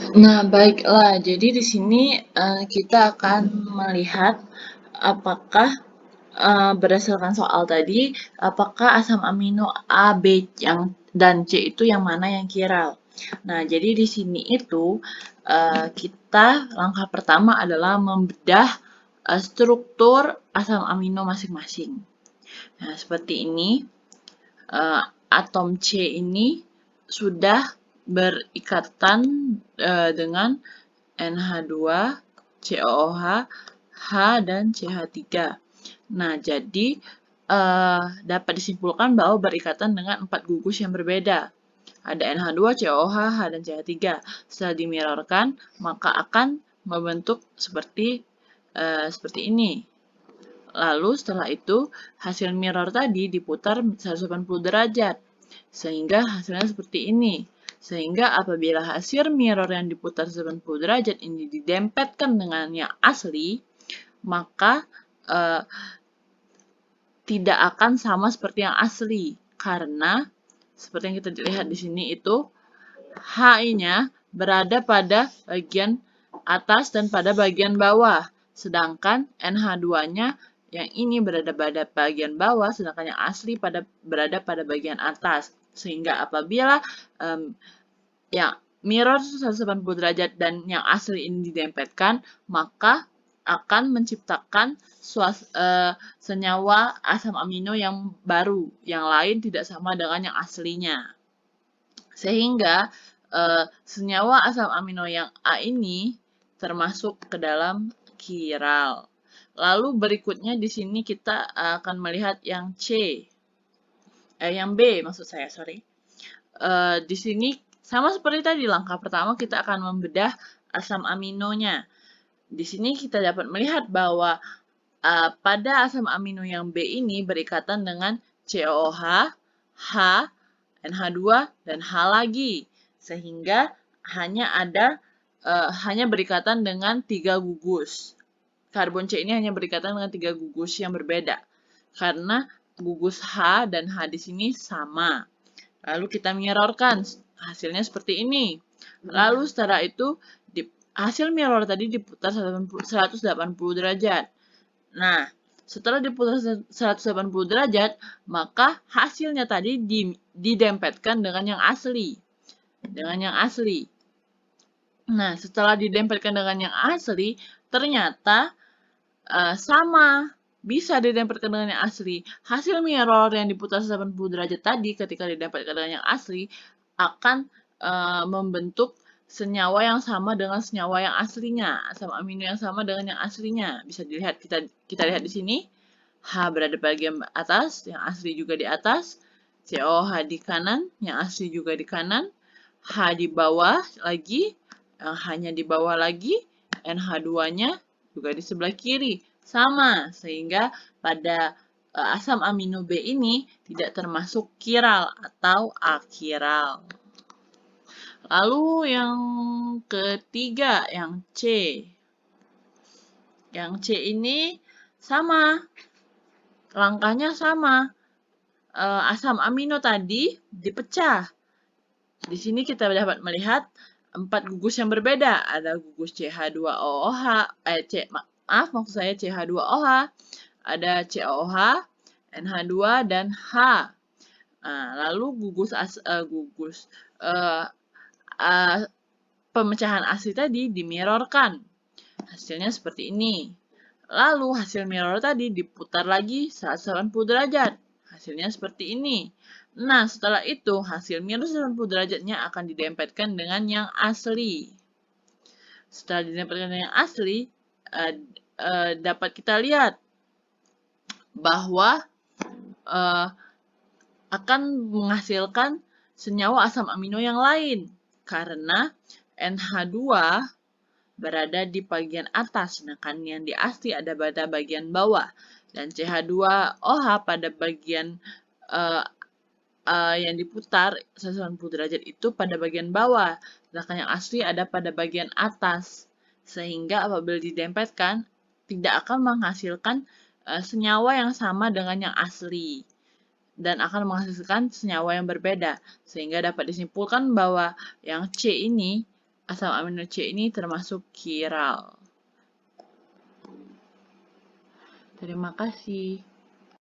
Nah, baiklah. Jadi di sini kita akan melihat apakah berdasarkan soal tadi, apakah asam amino A, B, dan C itu yang mana yang kiral. Nah, jadi di sini itu kita langkah pertama adalah membedah struktur asam amino masing-masing. Nah, seperti ini. Atom C ini sudah berikatan dengan NH2, COOH, H, dan CH3. Nah, jadi dapat disimpulkan bahwa berikatan dengan 4 gugus yang berbeda. Ada NH2, COOH, H, dan CH3. Setelah dimirrorkan, maka akan membentuk seperti ini. Lalu setelah itu, hasil mirror tadi diputar 180 derajat. Sehingga hasilnya seperti ini. Sehingga apabila hasil mirror yang diputar 90 derajat ini didempetkan dengan yang asli, maka tidak akan sama seperti yang asli. Karena seperti yang kita lihat di sini itu H-nya berada pada bagian atas dan pada bagian bawah. Sedangkan NH2-nya yang ini berada pada bagian bawah, sedangkan yang asli berada pada bagian atas. Sehingga apabila yang mirror 180 derajat dan yang asli ini didempetkan, maka akan menciptakan senyawa asam amino yang baru, yang lain tidak sama dengan yang aslinya. Sehingga senyawa asam amino yang A ini termasuk ke dalam kiral. Lalu berikutnya di sini kita akan melihat yang yang B maksud saya, sorry. Di sini sama seperti tadi, langkah pertama kita akan membedah asam aminonya. Di sini kita dapat melihat bahwa pada asam amino yang B ini berikatan dengan COOH, H, NH2, dan H lagi. Sehingga hanya berikatan dengan 3 gugus. Karbon C ini hanya berikatan dengan 3 gugus yang berbeda. Karena gugus H dan H di sini sama. Lalu kita mirrorkan, hasilnya seperti ini. Lalu setelah itu, hasil mirror tadi diputar 180 derajat. Nah, setelah diputar 180 derajat, maka hasilnya tadi didempetkan dengan yang asli. Nah, setelah didempetkan dengan yang asli, ternyata sama. Bisa didempetkan dengan yang asli. Hasil mirror yang diputar 180 derajat tadi ketika didempetkan dengan yang asli akan membentuk senyawa yang sama dengan senyawa yang aslinya, asam amino yang sama dengan yang aslinya. Bisa dilihat, kita lihat di sini. H berada bagian atas, yang asli juga di atas. COH di kanan, yang asli juga di kanan. H di bawah lagi, yang hanya di bawah lagi. NH2-nya juga di sebelah kiri. Sama, sehingga pada asam amino B ini tidak termasuk kiral atau akiral. Lalu yang ketiga, yang C. Yang C ini sama. Langkahnya sama. Asam amino tadi dipecah. Di sini kita dapat melihat 4 gugus yang berbeda. Ada gugus CH2OH, maksud saya CH2OH, ada COOH, NH2, dan H. Lalu pemecahan asli tadi dimirrorkan. Hasilnya seperti ini. Lalu hasil mirror tadi diputar lagi 180 derajat. Hasilnya seperti ini. Nah, setelah itu hasil minus 90 derajatnya akan didempetkan dengan yang asli. Setelah didempetkan dengan yang asli, dapat kita lihat bahwa akan menghasilkan senyawa asam amino yang lain. Karena NH2 berada di bagian atas, sedangkan yang di asli ada pada bagian bawah. Dan CH2OH pada bagian yang diputar 180 derajat itu pada bagian bawah, sedangkan yang asli ada pada bagian atas. Sehingga apabila didempetkan, tidak akan menghasilkan senyawa yang sama dengan yang asli. Dan akan menghasilkan senyawa yang berbeda. Sehingga dapat disimpulkan bahwa yang C ini asam amino C ini termasuk kiral. Terima kasih.